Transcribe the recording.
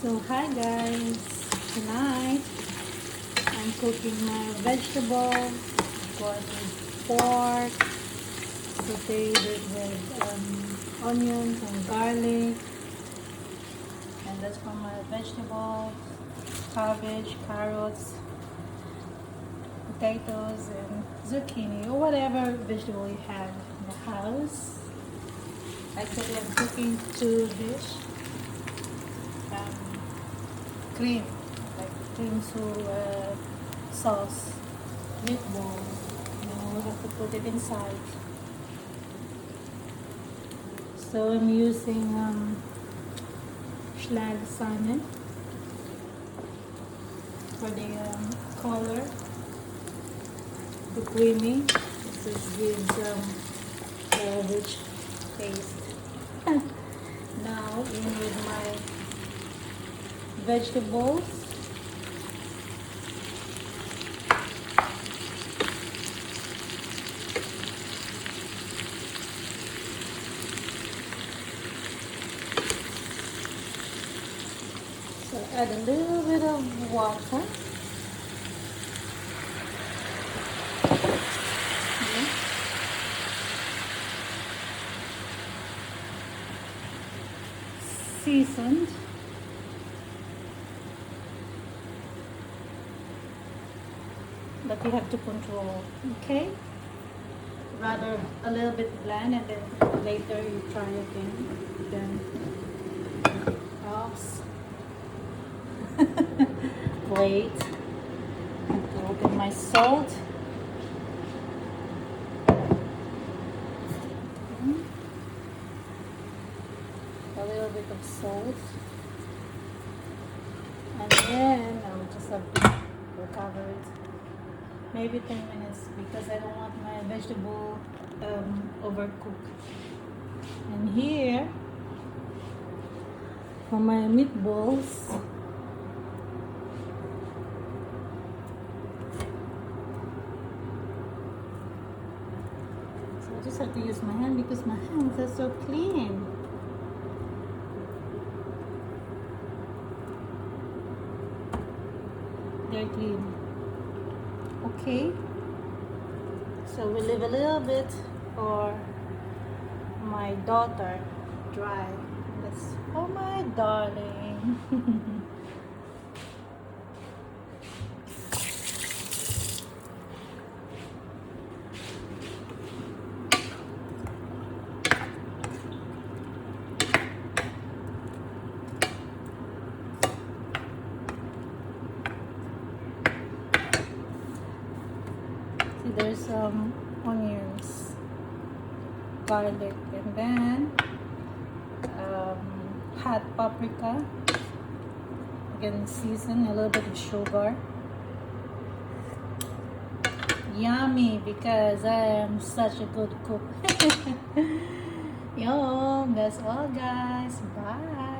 So hi guys, tonight I'm cooking my vegetables. Got pork, sauteed it with onions and garlic, and that's for my vegetables, cabbage, carrots, potatoes, and zucchini, or whatever vegetable you have in the house. Actually, I'm cooking two dish. Um, Cream, like cream sauce, meatball. We have to put it inside. So I'm using Schlag salmon for the color, the creamy. This gives a rich taste. Now in with my vegetables. So add a little bit of water. Okay. Seasoned. But you have to control, okay? Rather a little bit bland and then later you try again. Then, oops. Wait. I have to open my salt. A little bit of salt. And then I will just have to cover it. Maybe 10 minutes because I don't want my vegetable overcooked. And here, for my meatballs, I just have to use my hand because my hands are so clean. They're clean. Okay. So we leave a little bit for my daughter dry. That's for my darling. There's some onions, garlic, and then hot paprika. Again, season a little bit of sugar. Yummy because I am such a good cook. Yum, that's all guys. Bye.